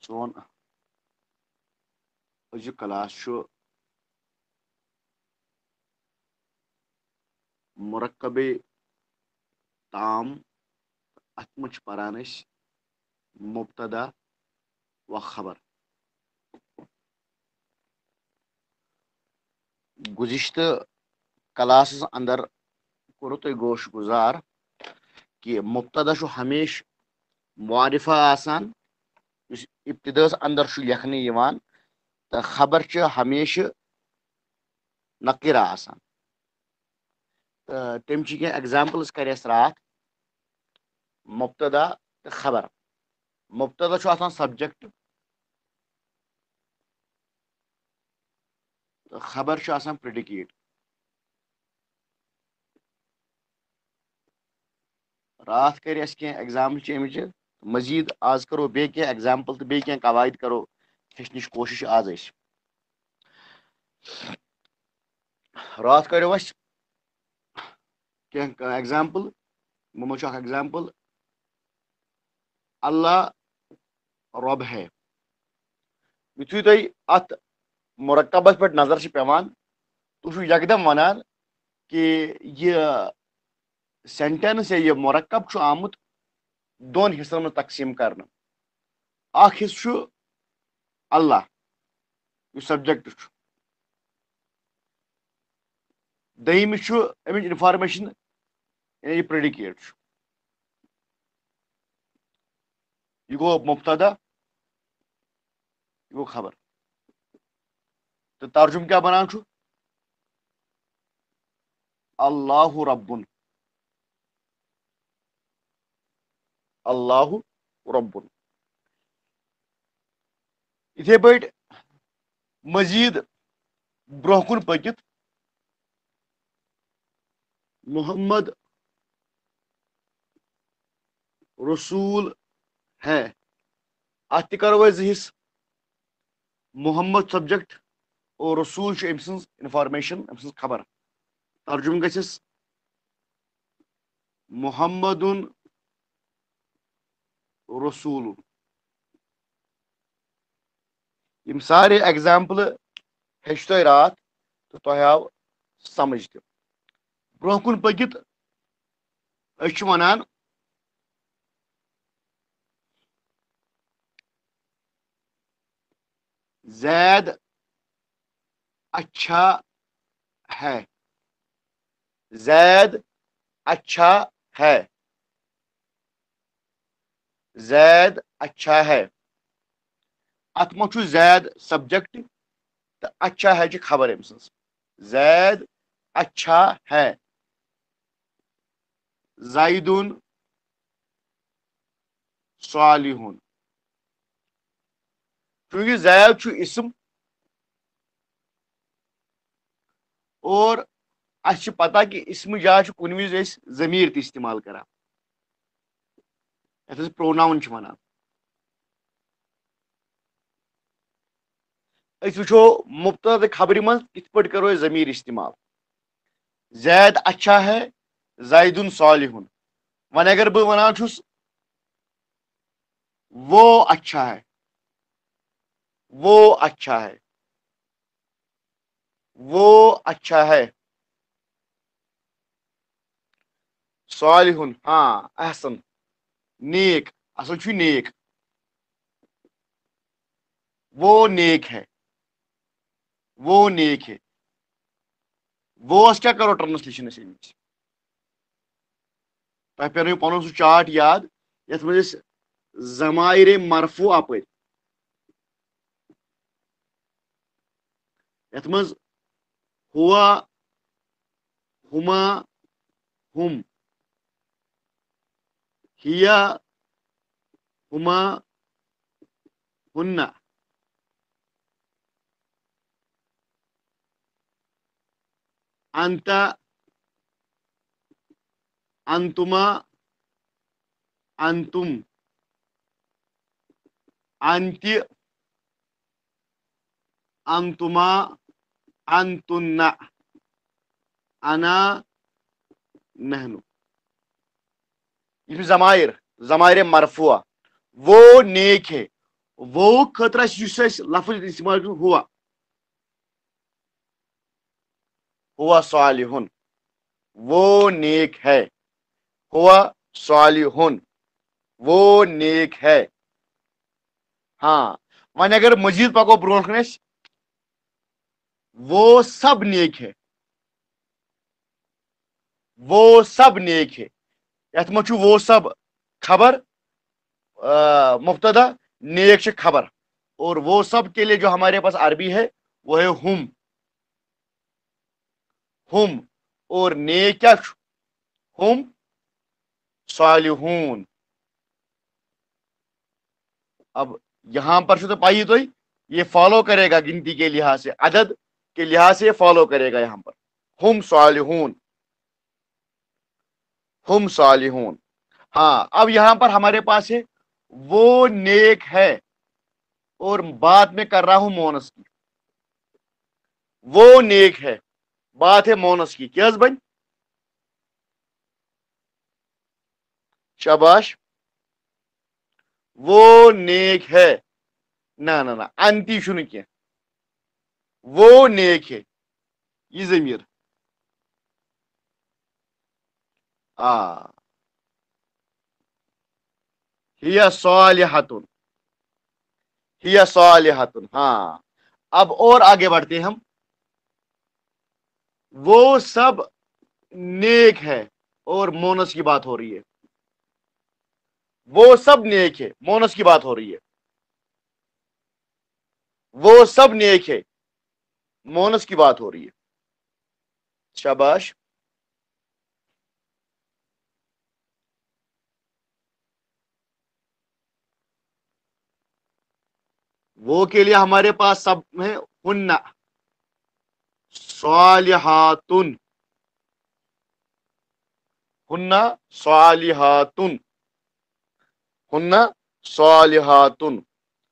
سون أزیُک کلاس چھُ مرکبے تام اَتھ منٛز چھِ پران أسۍ مبتدا و خبر. گُزشتہٕ کلاسس اندر کوٚرُو تۄہہِ گوش گُزار کہِ مبتدا چھُ ہمیشہِ معرفہ آسان یُس ابتداس اندر چھُ لیکھنہٕ یِوان تہٕ خبر چھِ ہمیشہِ نقیرہ آسان. تہٕ تمچہِ کینٛہہ ایگزامپلز کرِ اَسہِ راتھ. مبتدا تہٕ خبر. مبتدا چھُ آسان سبجیکٹ تہٕ خبر چھُ آسان پریڈِکیٹ. راتھ کر اَسہِ کینٛہہ ایگزامپل چھِ امِچہِ مزیٖد آز کرو بیٚیہِ کینٛہہ ایگزامپل تہٕ بیٚیہِ کینٛہہ قواعد کرو ہیٚچھنٕچ کوٗشش آز أسۍ. راتھ کریو اَسہِ کینٛہہ ایگزامپل. یِمو منٛز چھُ اکھ ایگزامپل اللہ رۄب ہے. یُتھُے تۄہہِ اتھ مرکبس پٮ۪ٹھ نظر چھِ پیٚوان تُہۍ چھِو یکدم ونان کہِ یہِ سینٹینس یا یہِ مرکب چھُ آمُت دۄن حصن منٛز تقسیٖم کرنہٕ. اکھ حصہٕ چھُ اللہ یُس سبجیکٹ چھُ. دوٚیمِس چھُ امِچ انفارمیشن یہِ پریڈِکیٹ چھُ. یہِ گوٚو مبتدا یہِ گوٚو خبر. تہٕ ترجُمہٕ کیٛاہ بنان چھُ اللہ ربُن. اللہ ربُن. یِتھے پٲٹھۍ مزیٖد برونٛہہ کُن پٔکِتھ محمد رسول ہے. اتھ تہِ کرو أسۍ زٕ حصہٕ. محمد سبجیکٹ اور رسول چھُ أمۍ سٕنٛز انفارمیشن أمۍ سٕنٛز خبر. ترجُمہٕ گژھٮ۪س محمدُن رسول. یِم سارے ایگزامپلہٕ ہیٚچھ تۄہہِ راتھ تہٕ تۄہہِ آو سمجھ تہِ. برونٛہہ کُن پٔکِتھ أسۍ چھِ ونان زید اچھا ہے. زید اچھا ہے. زید اچھا ہے. اتھ منٛز چھُ زید سبجیکٹ تہٕ اچھا ہے چھِ خبر أمۍ سٕنٛز. زید اچھا ہے. زیدُن صالحُن. چوٗنٛکہِ زید چھُ اسم اور اَسہِ چھِ پتہ کہِ اسمہٕ جایہِ چھِ کُنہِ وِزِ أسۍ ضمیٖر تہِ استعمال کران یتھ أسۍ پروناوُن چھِ ونان. أسۍ وٕچھو مبتدا تہٕ خبرِ منٛز کِتھ پٲٹھۍ کرو أسۍ ضمیٖر استعمال. زید اچھا ہے زیدُن صالحُن. وۄنۍ اگر بہٕ ونان چھُس وہ اچھا ہے وہ اچھا ہے وہ اچھا ہے. صالحُن ہاں احسن نیک اصل چھُ نیک. وہ نیک ہے وہ نیک ہے. وہ کیٛاہ کرو ٹرانسلیشن أسۍ امِچ. تۄہہِ پیٚنو پنُن سُہ چاٹ یاد یتھ منٛز أسۍ ضمائرِ مرفوع اپٲرۍ یتھ منٛز ہوا ہُما ہُم ہِیا ہُما ہُنہ انت انتما انتم انتِ انتما انتُنہ انا نحن. یہ ضمائر ضمائر مرفوع. وہ نیک ہے वो खतरा लफ्ज इस्तेमाल हुआ सालिहुन, वो नेक है। हुआ सालिहुन, वो नेक है। हाँ, वन अगर मजीद पको ब्रोह कनस, वो सब नेक है। वो सब नेक है। यथ मु वो सब खबर, मुब्तदा, नेक से खबर। और वो सब के लिए जो हमारे पास अरबी है वो है हुम। और नेक क्या? हुम सालिहून। अब यहां पर तो पाइए तो ये फॉलो करेगा गिनती के लिहाज से, अदद के लिहाज से फॉलो करेगा यहां पर। हुम सालिहून, हुम सालिहून। हाँ, अब यहां पर हमारे पास है वो नेक है, और बात में कर रहा हूं मोनस की। वो नेक है, बात है मोनस की। क्या बन? शाबाश। वो नेक है। ना ना ना, अंति शुन क्या, वो नेक है, ये जमीर। आ हिया सालिहतुन, हिया सालिहतुन। हाँ, अब और आगे बढ़ते हैं हम। वो सब नेक है, और मोनस की बात हो रही है। वो सब नेक है, मोनस की बात हो रही है। वो सब नेक है, मोनस की बात हो रही है। शाबाश। वो के लिए हमारे पास सब है हुन्ना सालिहातुन, हुन्ना सालिहातुन, हुन्ना सालिहातुन।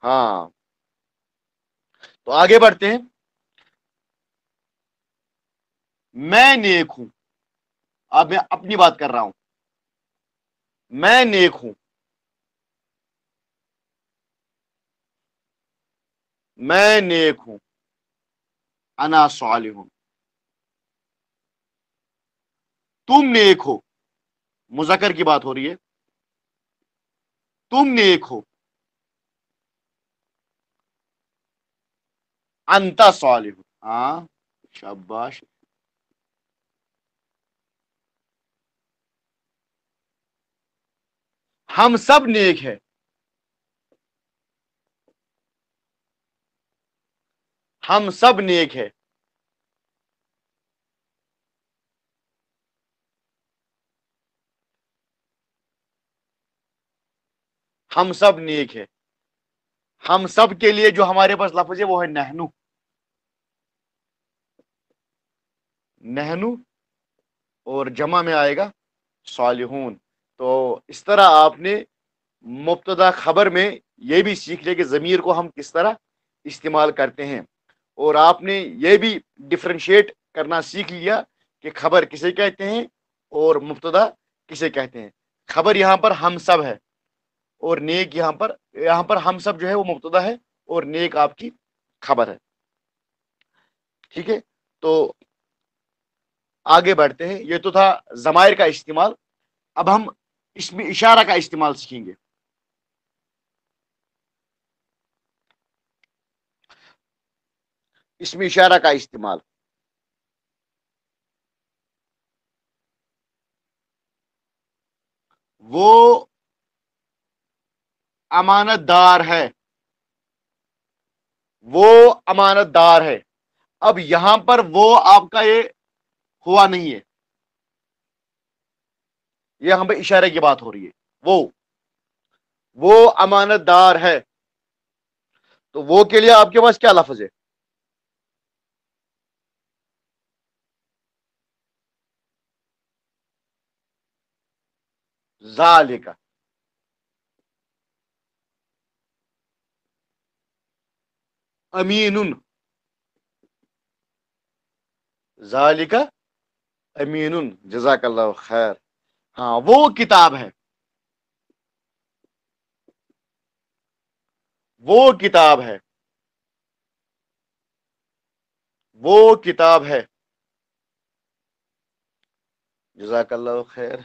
हाँ, तो आगे बढ़ते हैं। मैं नेक हूं। अब मैं अपनी बात कर रहा हूं। मैं नेक हूं, मैं नेक हूं। अना सालिहुन। तुम नेक हो, मुजक्कर की बात हो रही है। तुम नेक हो। अंता सालिहुन। हाँ, शाबाश। हम सब नेक है। हम सब नेक है। हम सब नेक है। हम सब के लिए जो हमारे पास लफ्ज है वो है नहनु। नहनु, और जमा में आएगा सालिहून। तो इस तरह आपने मुब्तदा खबर में यह भी सीख लिया कि ज़मीर को हम किस तरह इस्तेमाल करते हैं। और आपने ये भी डिफ्रेंशिएट करना सीख लिया कि खबर किसे कहते हैं और मुब्तदा किसे कहते हैं। खबर यहाँ पर हम सब है, और नेक यहाँ पर हम सब जो है वो मुब्तदा है, और नेक आपकी खबर है। ठीक है, तो आगे बढ़ते हैं। ये तो था जमायर का इस्तेमाल। अब हम इसमें इशारा का इस्तेमाल सीखेंगे। इसमें इशारा का इस्तेमाल। वो अमानतदार है, वो अमानतदार है। अब यहां पर वो आपका ये हुआ नहीं है, ये यहां पर इशारे की बात हो रही है। वो अमानतदार है। तो वो के लिए आपके पास क्या लफ्ज है? जालिका। अमीनुन। जालिका अमीनुन, जजाकल्लाह खैर। हाँ, वो किताब है। وہ کتاب ہے، وہ کتاب ہے. جزاک اللہ خیر.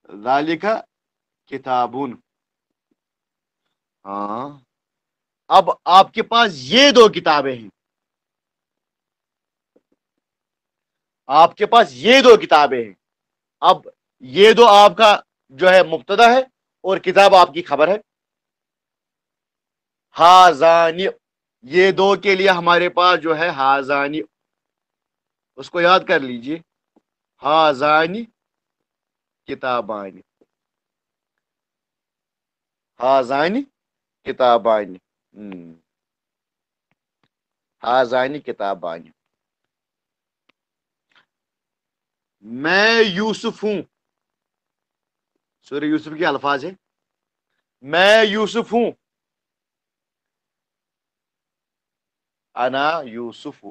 ذالک کتابون. ہاں، اب آپ کے پاس یہ دو کتابیں ہیں، آپ کے پاس یہ دو کتابیں ہیں. اب یہ دو آپ کا جو ہے مبتدا ہے اور کتاب آپ کی خبر ہے. ہازانی، یہ دو کے لیے ہمارے پاس جو ہے ہازانی، اس کو یاد کر لیجئے. ہازانی کتابانی، ہازانی کتابانی. ہازانی کتابانی. میں یوسف ہوں. سورہ یوسف کے الفاظ ہیں. میں یوسف ہوں. انا یوسف.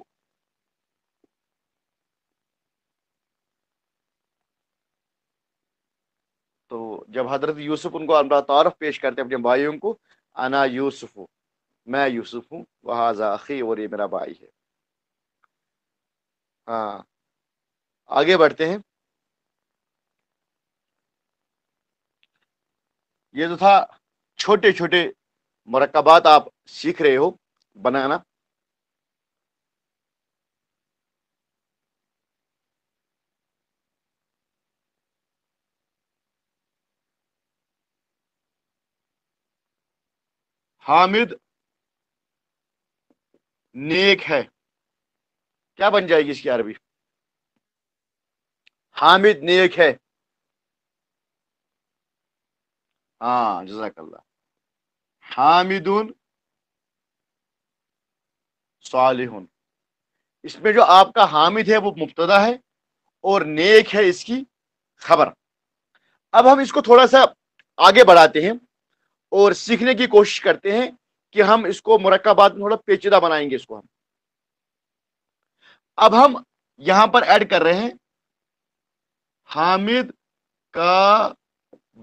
تو جب حضرت یوسف ان کو اپنا تعارف پیش کرتے اپنے بھائیوں کو، انا یوسف، میں یوسف ہوں، وہذا اخی، اور یہ میرا بھائی ہے. ہاں، آگے بڑھتے ہیں. یہ تو تھا چھوٹے چھوٹے مرکبات آپ سیکھ رہے ہو بنانا. حامد نیک ہے، کیا بن جائے گی اس کی عربی؟ حامد نیک ہے. ہاں، جزاک اللہ. حامدون صالحون. اس میں جو آپ کا حامد ہے وہ مبتدا ہے اور نیک ہے اس کی خبر. اب ہم اس کو تھوڑا سا آگے بڑھاتے ہیں اور سیکھنے کی کوشش کرتے ہیں کہ ہم اس کو مرکبات میں تھوڑا پیچیدہ بنائیں گے اس کو ہم. اب ہم یہاں پر ایڈ کر رہے ہیں حامد کا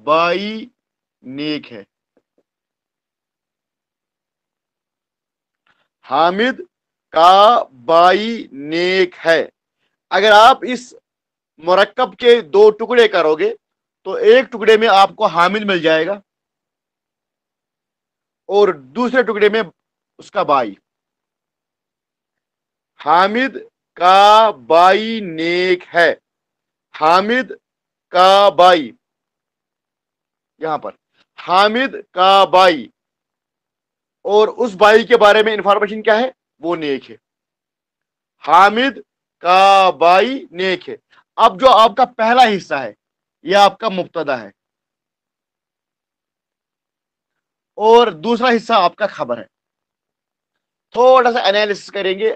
بائی نیک ہے. حامد کا بائی نیک ہے. اگر آپ اس مرکب کے دو ٹکڑے کرو گے تو ایک ٹکڑے میں آپ کو حامد مل جائے گا اور دوسرے ٹکڑے میں اس کا بھائی. حامد کا بھائی نیک ہے. حامد کا بھائی، یہاں پر حامد کا بھائی، اور اس بھائی کے بارے میں انفارمیشن کیا ہے؟ وہ نیک ہے. حامد کا بھائی نیک ہے. اب جو آپ کا پہلا حصہ ہے یہ آپ کا مبتدا ہے اور دوسرا حصہ آپ کا خبر ہے. تھوڑا سا انالیسس کریں گے،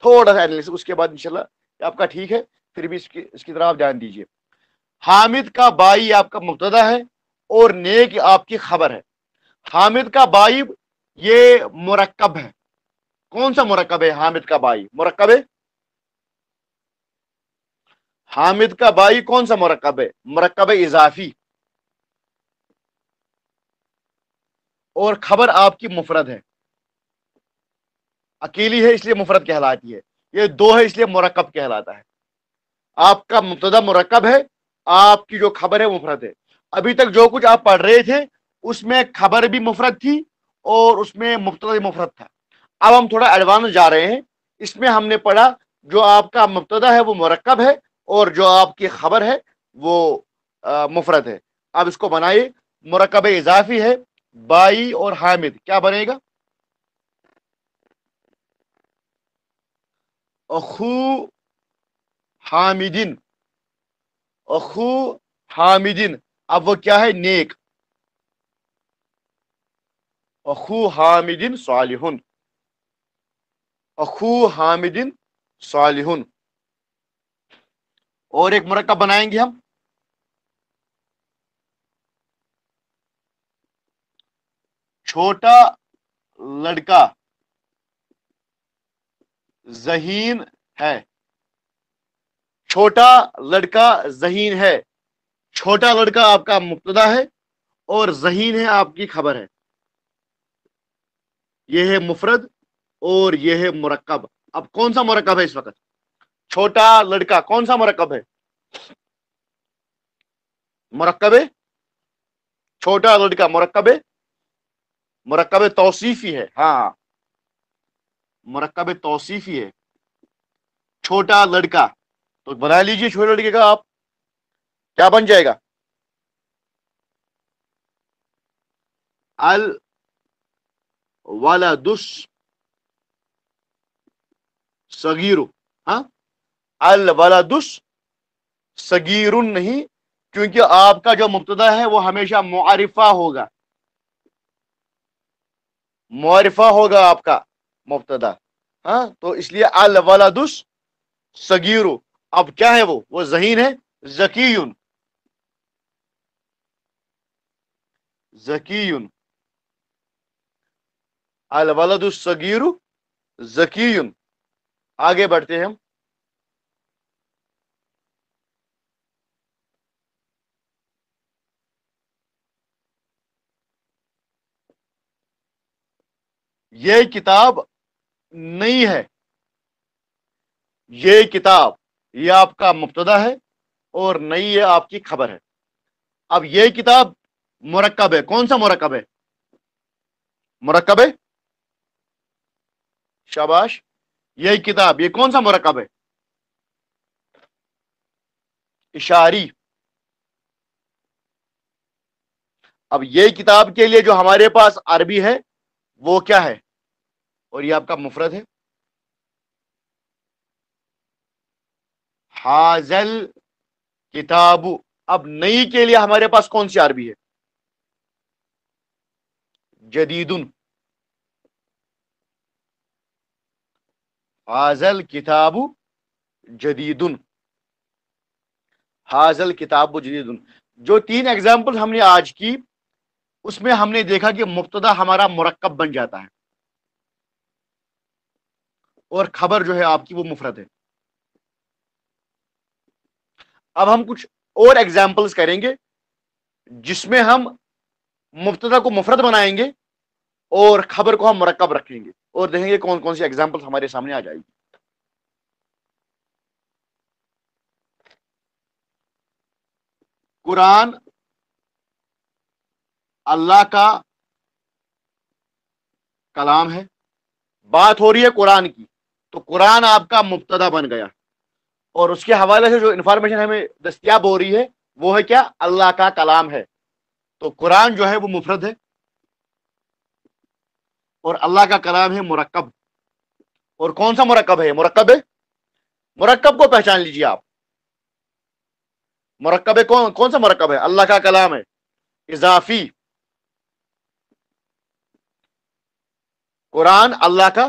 تھوڑا سا انالیسس، اس کے بعد انشاءاللہ آپ کا ٹھیک ہے، پھر بھی اس کی طرف دھیان دیجیے. حامد کا بائی آپ کا مبتدا ہے اور نیک آپ کی خبر ہے. حامد کا بائی یہ مرکب ہے. کون سا مرکب ہے حامد کا بائی؟ مرکب ہے حامد کا بائی کون سا مرکب ہے؟ مرکب اضافی. اور خبر آپ کی مفرد ہے، اکیلی ہے اس لیے مفرد کہلاتی ہے. یہ دو ہے اس لیے مرکب کہلاتا ہے. آپ کا مبتدا مرکب ہے، آپ کی جو خبر ہے مفرد ہے. ابھی تک جو کچھ آپ پڑھ رہے تھے اس میں خبر بھی مفرد تھی اور اس میں مبتدا بھی مفرد تھا. اب ہم تھوڑا ایڈوانس جا رہے ہیں. اس میں ہم نے پڑھا جو آپ کا مبتدا ہے وہ مرکب ہے اور جو آپ کی خبر ہے وہ مفرد ہے. اب اس کو بنائیے. مرکب اضافی ہے بائی اور حامد، کیا بنے گا؟ اخو حامدین. اخو حامدین، اب وہ کیا ہے؟ نیک. اخو حامدین صالحون. اخو حامدین صالحون. اور ایک مرکب بنائیں گے ہم. چھوٹا لڑکا ذہین ہے. چھوٹا لڑکا ذہین ہے. چھوٹا لڑکا آپ کا مبتدا ہے اور ذہین ہے آپ کی خبر ہے. ये है मुफरद और ये है मुरक्कब। अब कौन सा मुरक्कब है इस वक्त? छोटा लड़का कौन सा मुरक्कब है? मुरक्कब है छोटा लड़का, मुरक्कब है, मुरक्कब तौसीफी है। हाँ, मुरक्कब तौसीफी है, छोटा लड़का। तो बना लीजिए छोटे लड़के का आप, क्या बन जाएगा? अल वलदुस सगीरु। हाँ, अल वलदुस सगीरुन नहीं, क्योंकि आपका जो मुब्तदा है वो हमेशा मुआरिफा होगा, मुआरिफा होगा आपका मुब्तदा। हाँ, तो इसलिए अल वलदुस सगीरु। अब क्या है वो ज़हीन है, ज़कीयुन, ज़कीयुन, अल वलदुस सगीरु ज़कीयुन। आगे बढ़ते हैं हम। ये किताब नई है, ये किताब, ये आपका मुब्तदा है और नई ये आपकी खबर है। अब ये किताब मुरक्कब है, कौन सा मुरक्कब है? मुरक्कब है, शाबाश। ये किताब, ये कौन सा मुरक्कब है? इशारी। अब ये किताब के लिए जो हमारे पास अरबी है वो क्या है? और ये आपका मुफरद है, हाजल किताबु। अब नई के लिए हमारे पास कौन सी अरबी है? जदीदुन। हाजल किताबु जदीदुन, हाजल किताबु जदीदुन। जो तीन एग्जाम्पल हमने आज की, उसमें हमने देखा कि मुब्तदा हमारा मुरक्कब बन जाता है और खबर जो है आपकी वो मुफरद है। अब हम कुछ और एग्जाम्पल्स करेंगे जिसमें हम मुब्तदा को मुफरद बनाएंगे और खबर को हम मुरक्कब रखेंगे, और देखेंगे कौन कौन सी एग्जाम्पल्स हमारे सामने आ जाएगी। कुरान अल्लाह का कलाम है, बात हो रही है कुरान की, तो कुरान आपका मुब्तदा बन गया और उसके हवाले से जो इंफॉर्मेशन हमें दस्तयाब हो रही है वो है क्या? अल्लाह का कलाम है। तो कुरान जो है वो मुफरद है और अल्लाह का कलाम है मुरक्कब। और कौन सा मुरक्कब है? मुरक्कब है, मुरक्कब को पहचान लीजिए आप। मुरक्कब है, कौन कौन सा मुरक्कब है? अल्लाह का कलाम है, इजाफी। कुरान अल्लाह का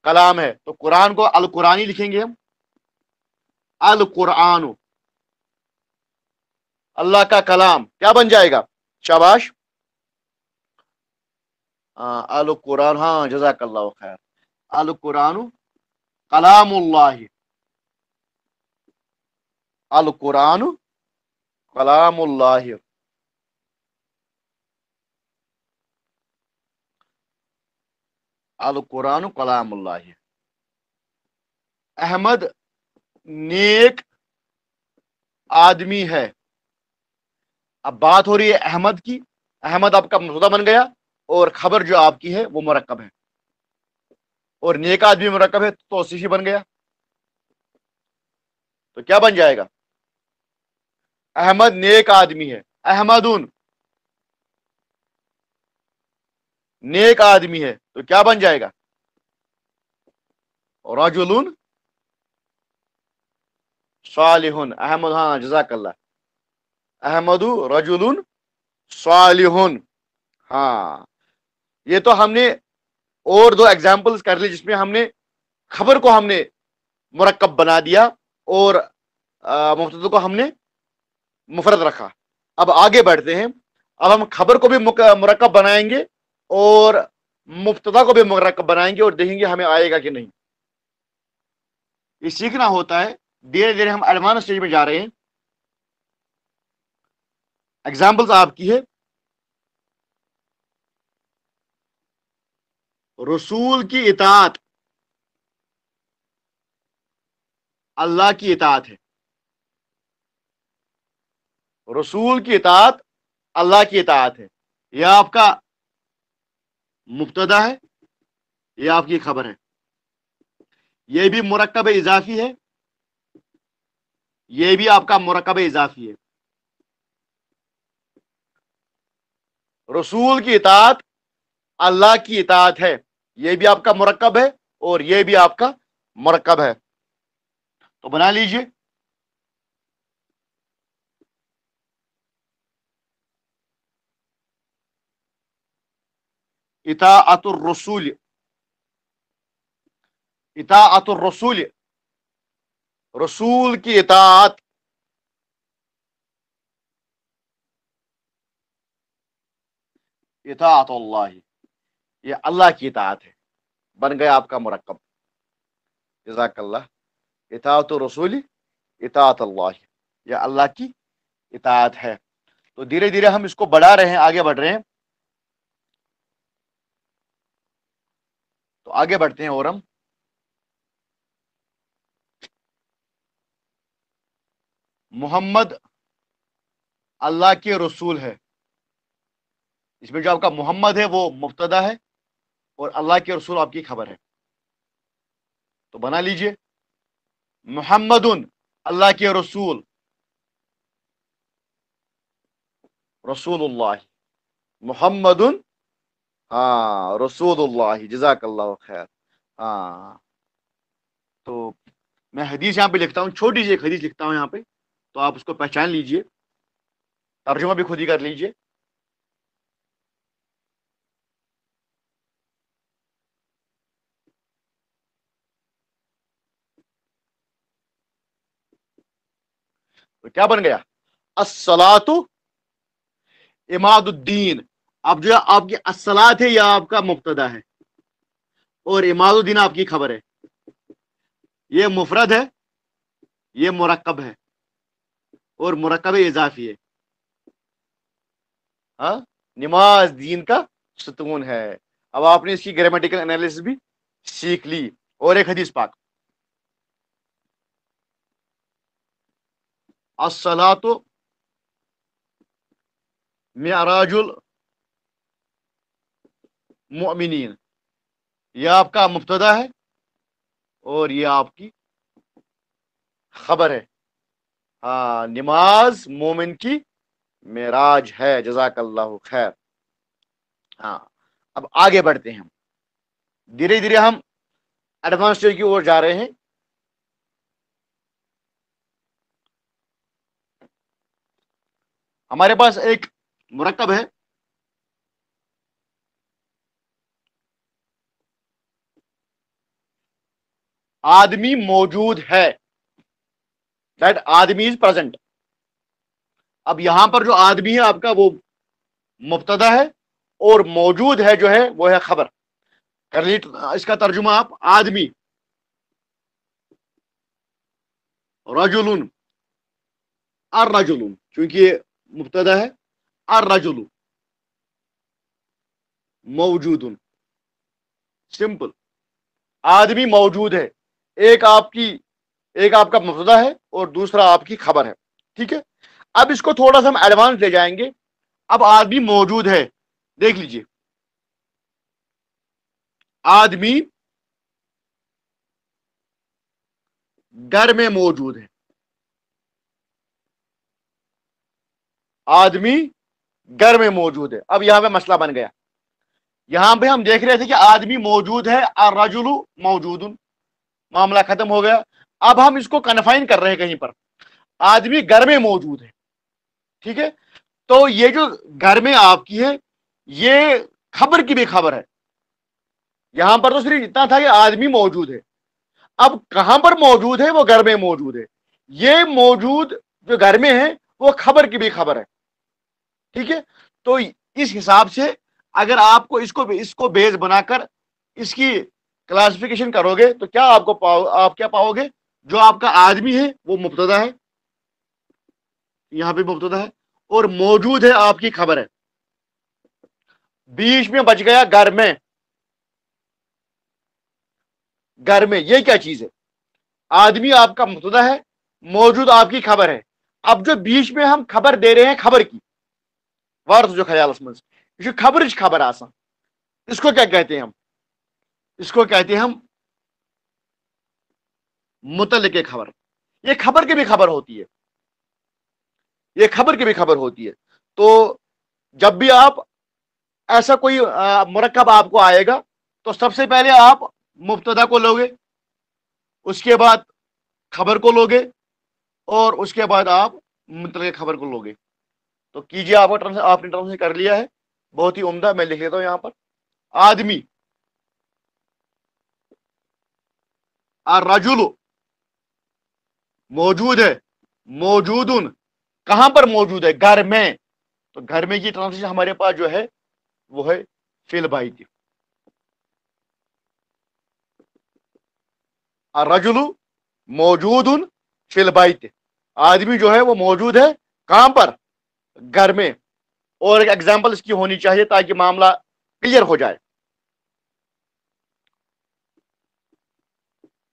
कलाम है, तो कुरान को अल कुरानी लिखेंगे हम, अल कुरान, अल्लाह का कलाम क्या बन जाएगा? शाबाश, अल कुरान। हाँ, जज़ाकल्लाहु खैर। अल कुरान कलामुल्लाह, अल कुरान कलामुल्लाह, अल कुरान कलामुल्लाह। अहमद नेक आदमी है। अब बात हो रही है अहमद की, अहमद आपका मुब्तदा बन गया और खबर जो आपकी है वो मुरक्कब है, और नेक आदमी मुरक्कब है तो तौसीफी बन गया। तो क्या बन जाएगा? अहमद नेक आदमी है, अहमदुन नेक आदमी है, तो क्या बन जाएगा? रजुलुन सालिहुन। अहमद, हाँ जज़ाकल्लाह, अहमदु रजुलुन सालिहुन। हाँ, ये तो हमने और दो एग्जाम्पल्स कर ली जिसमें हमने खबर को हमने मुरक्कब बना दिया और मुब्तदा को हमने मुफरद रखा। अब आगे बढ़ते हैं। अब हम खबर को भी मुरक्कब बनाएंगे और मुब्तदा को भी मुरक्कब बनाएंगे और देखेंगे हमें आएगा कि नहीं। ये सीखना होता है, धीरे धीरे हम एडवांस स्टेज में जा रहे हैं। एग्जाम्पल्स आपकी है, रसूल की इताअत अल्लाह की इताअत है। रसूल की इताअत अल्लाह की इताअत है। यह आपका मुब्तदा है, यह आपकी खबर है। यह भी मुरक्कब इजाफी है, यह भी आपका मुरक्कब इजाफी है। रसूल की इताअत अल्लाह की इताअत है, यह भी आपका मुरक्कब है और यह भी आपका मुरक्कब है। तो बना लीजिए। इताअतुर रसूल, इताअतुर रसूल, रसूल की इताअत, इताअतुल्लाह, ये अल्लाह की इताअत है। बन गया आपका मुरक्कब। जज़ाकल्लाह। इताअतुर रसूल, इताअत अल्लाह, ये अल्लाह की इताअत है। तो धीरे धीरे हम इसको बढ़ा रहे हैं, आगे बढ़ रहे हैं। तो आगे बढ़ते हैं और हम मोहम्मद अल्लाह के रसूल है। इसमें जो आपका मोहम्मद है वो मुब्तदा है और अल्लाह के रसूल आपकी खबर है। तो बना लीजिए मुहम्मदुन, अल्लाह के रसूल, रसूलुल्लाह, मुहम्मदुन, हाँ रसूलुल्लाह, जज़ाकल्लाहु खैर। हाँ, तो मैं हदीस यहाँ पे लिखता हूँ, छोटी सी एक हदीस लिखता हूँ यहाँ पे, तो आप उसको पहचान लीजिए, तर्जुमा भी खुद ही कर लीजिए। तो क्या बन गया? अस्सलातु इमादुद्दीन। अब जो है आपकी अस्सलात है, यह आपका मुब्तदा है और इमादुद्दीन आपकी खबर है। ये मुफरद है, ये मुरक्कब है और मुरक्कब इजाफी है। हाँ, नमाज दीन का सुतून है। अब आपने इसकी ग्रामेटिकल एनालिसिस भी सीख ली। और एक हदीस पाक, अस्सलातु मिअराजुल मुमिनीन, यह आपका मुब्तदा है और यह आपकी खबर है। हाँ, नमाज मोमिन की मेराज है। जज़ाकल्लाहु खैर। हाँ, अब आगे बढ़ते हैं हम, धीरे धीरे हम एडवांस स्टेज की ओर जा रहे हैं। हमारे पास एक मुरक्कब है, आदमी मौजूद है, दैट आदमी इज प्रेजेंट। अब यहां पर जो आदमी है आपका वो मुब्तदा है और मौजूद है जो है वो है खबर। कर ली इसका तर्जुमा आप, आदमी, रजुलुन, अर रजुलुन, क्योंकि ये मुब्तदा है, अर रजुलु मौजूदुन। सिंपल, आदमी मौजूद है, एक आपकी, एक आपका मुब्तदा है और दूसरा आपकी खबर है। ठीक है, अब इसको थोड़ा सा हम एडवांस ले जाएंगे। अब आदमी मौजूद है, देख लीजिए, आदमी घर में मौजूद है, आदमी घर में मौजूद है। अब यहां पे मसला बन गया। यहां पे हम देख रहे थे कि आदमी मौजूद है, अर्रजुलु मौजूदुन, मामला खत्म हो गया। अब हम इसको कन्फाइन कर रहे हैं कहीं पर, आदमी घर में मौजूद है। ठीक है, तो ये जो घर में आपकी है, ये खबर की भी खबर है। यहां पर तो सिर्फ इतना था कि आदमी मौजूद है। अब कहां पर मौजूद है? वो घर में मौजूद है। ये मौजूद जो घर में है वो खबर की भी खबर है। ठीक है, तो इस हिसाब से अगर आपको इसको इसको बेस बनाकर इसकी क्लासिफिकेशन करोगे तो क्या आपको आप क्या पाओगे? जो आपका आदमी है वो मुब्तदा है, यहां पे मुब्तदा है, और मौजूद है आपकी खबर है। बीच में बच गया घर में, घर में, ये क्या चीज है? आदमी आपका मुब्तदा है, मौजूद आपकी खबर है। अब जो बीच में हम खबर दे रहे हैं खबर की, वार जो ख्याल मज खबर खबर आसान, इसको क्या कहते हैं हम? इसको कहते हैं हम मुतल्लिक़ खबर। ये खबर की भी खबर होती है, ये खबर की भी खबर होती है। तो जब भी आप ऐसा कोई मुरक्कब आपको आएगा तो सबसे पहले आप मुब्तदा को लोगे, उसके बाद खबर को लोगे, और उसके बाद आप मुतल्लिक़ खबर को लोगे। तो कीजिए, आपने ट्रांसलेट कर लिया है, बहुत ही उम्दा। मैं लिख लेता हूं यहां पर, आदमी, अर्रजुलु मौजूद है, मौजूदुन कहां पर मौजूद है? घर में। तो घर में की ट्रांसलेशन हमारे पास जो है वो है फिल बाइती। अर्रजुलु मौजूदुन फिल बाइती, आदमी जो है वो मौजूद है कहां पर? घर में। और एक एग्जांपल इसकी होनी चाहिए ताकि मामला क्लियर हो जाए।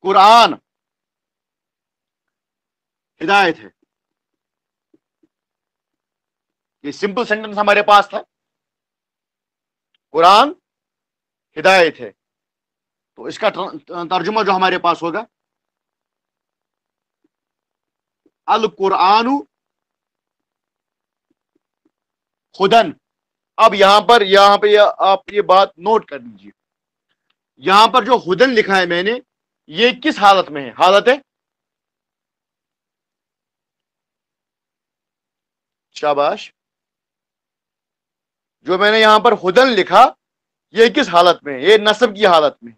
कुरान हिदायत है, ये सिंपल सेंटेंस हमारे पास था, कुरान हिदायत है। तो इसका तर्जुमा जो हमारे पास होगा, अल कुरानु खुदन। अब यहां पर आप ये बात नोट कर लीजिए, यहां पर जो हुदन लिखा है मैंने, ये किस हालत में है? हालत है, शाबाश, जो मैंने यहां पर हुदन लिखा, ये किस हालत में है? ये नस्ब की हालत में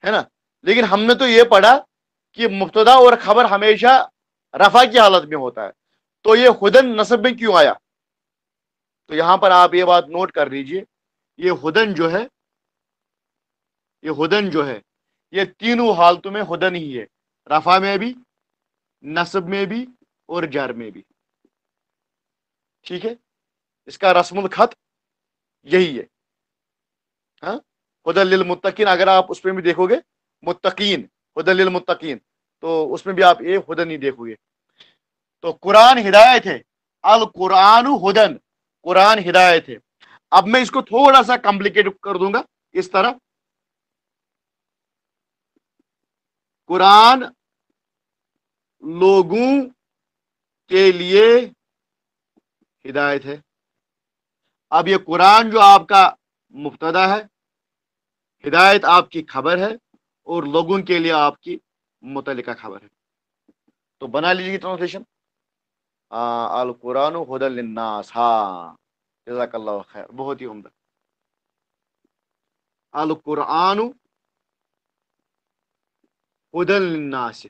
है ना। लेकिन हमने तो ये पढ़ा कि मुब्तदा और खबर हमेशा रफा की हालत में होता है, तो ये हुदन नस्ब में क्यों आया? तो यहां पर आप ये बात नोट कर लीजिए, ये हुदन जो है, ये हुदन जो है, ये तीनों हालतों में हुदन ही है, रफा में भी, नस्ब में भी, और जर में भी। ठीक है, इसका रस्मुल खत यही है। हाँ, हुदल लिल मुत्तकीन, अगर आप उसमें भी देखोगे मुत्तकीन, हुदल लिल मुत्तकीन, तो उसमें भी आप ये हुदन ही देखोगे। तो कुरान हिदायत है, अल कुरान हुदन, कुरान हिदायत है। अब मैं इसको थोड़ा सा कॉम्प्लिकेट कर दूंगा इस तरह, कुरान लोगों के लिए हिदायत है। अब ये कुरान जो आपका मुब्तदा है, हिदायत आपकी खबर है, और लोगों के लिए आपकी मुतल्लिका खबर है। तो बना लीजिए ट्रांसलेशन, अल कुरान हुदल लिन्नास। हाँ, जज़ाकल्लाहु खैर, बहुत ही उम्दा। अल कुरान हुदल लिन्नास,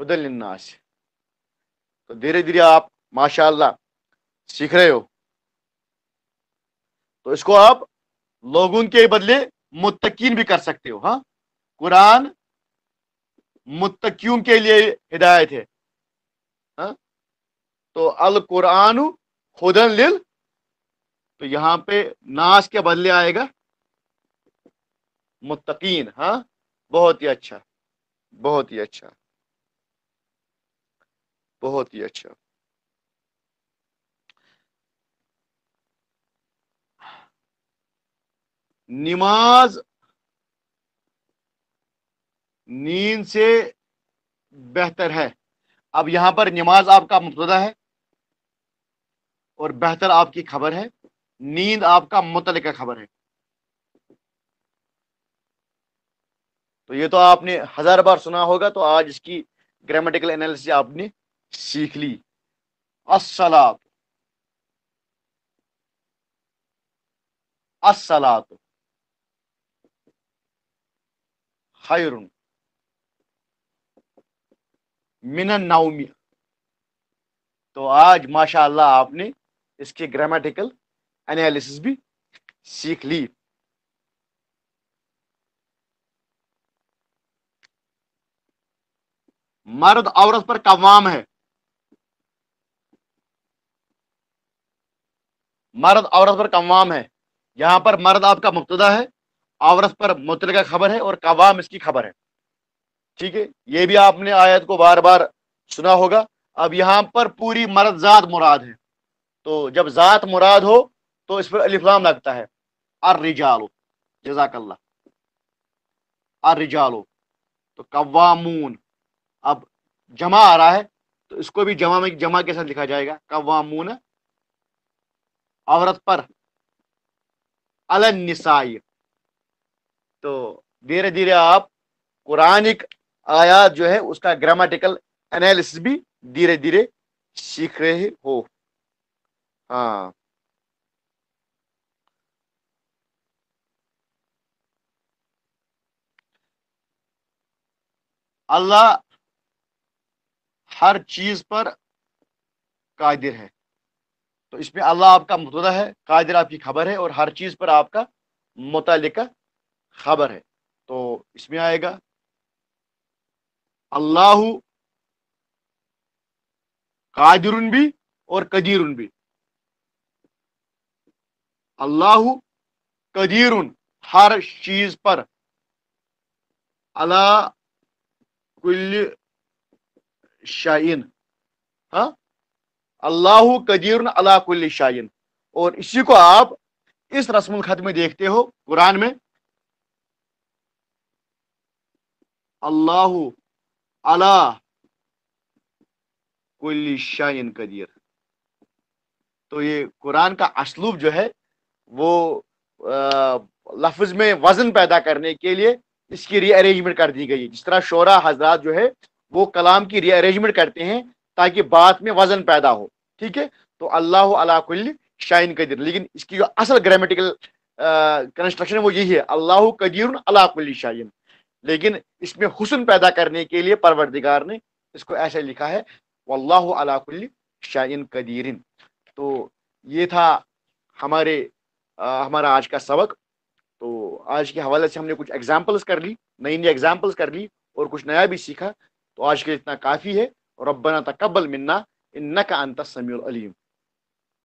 हुदल लिन्नास। तो धीरे धीरे आप माशाअल्लाह सीख रहे हो। तो इसको आप लोगों के बदले मुत्तकीन भी कर सकते हो। हाँ, कुरान मुत्तकियों के लिए हिदायत है। हाँ, तो अल कुरान हुदन लिल, तो यहां पे नास के बदले आएगा मुत्तकीन। हाँ, बहुत ही अच्छा, बहुत ही अच्छा, बहुत ही अच्छा। नमाज नींद से बेहतर है। अब यहां पर नमाज आपका मुब्तदा है और बेहतर आपकी खबर है, नींद आपका मुतल्लिका खबर है। तो ये तो आपने 1000 बार सुना होगा, तो आज इसकी ग्रामेटिकल एनालिसिस आपने सीख ली। अस्सलात, अस्सलात खैरुन मिनन नौमी। तो आज माशाअल्लाह आपने इसकी ग्रामेटिकल एनालिसिस भी सीख ली। मर्द औरत पर कवाम है, मर्द औरत पर कवाम है। यहां पर मर्द आपका मुब्तदा है आवरत पर मुतलका खबर है और कवाम इसकी खबर है। ठीक है, ये भी आपने आयत को बार बार सुना होगा। अब यहाँ पर पूरी मर्द जात मुराद है, तो जब जात मुराद हो तो इस पर अलिफ लाम लगता है। अर रिजालो, जजाकल्ला, अर रिजालो, तो कवामून। अब जमा आ रहा है तो इसको भी जमा के साथ लिखा जाएगा, कवामून, औरत पर, अलन निसाई। तो धीरे धीरे आप कुरानिक आयात जो है उसका ग्रामेटिकल एनालिसिस भी धीरे धीरे सीख रहे हो। हाँ, अल्लाह हर चीज पर कादिर है। तो इसमें अल्लाह आपका मुब्तदा है, कादिर आपकी खबर है, और हर चीज पर आपका मुतल्लिका खबर है। तो इसमें आएगा अल्लाह कादिरुन भी और कदीरुन भी। अल्लाह कदीरुन हर चीज पर, अला कुल्ली शाइन, हाँ, अल्लाह कदीरुन अला कुल्ली शाइन। और इसी को आप इस रस्मुल खत में देखते हो कुरान में, अल्लाह अला कुल्ली शाइन कदीर। तो ये कुरान का असलूब जो है वो लफ्ज में वजन पैदा करने के लिए इसकी रीअरेंजमेंट कर दी गई है। जिस तरह शोरा हजरात जो है वो कलाम की रीअरेंजमेंट करते हैं ताकि बात में वजन पैदा हो। ठीक है, तो अल्लाह अला कुल्ली शाइन कदीर, लेकिन इसकी जो असल ग्रामेटिकल कंस्ट्रक्शन है वो यही है, अल्लाह कदीर अला कुल्ली शाइन। लेकिन इसमें हुस्न पैदा करने के लिए परवरदिगार ने इसको ऐसे लिखा है, वल्लाहु अला कुल्ली शाइन कदीरिन। तो ये था हमारे हमारा आज का सबक। तो आज के हवाले से हमने कुछ एग्जाम्पल्स कर ली, नई नई एग्जाम्पल्स कर ली, और कुछ नया भी सीखा। तो आज के लिए इतना काफ़ी है। रब्बना तकब्बल मिन्ना इन्नका अंतस समीउल अलीम।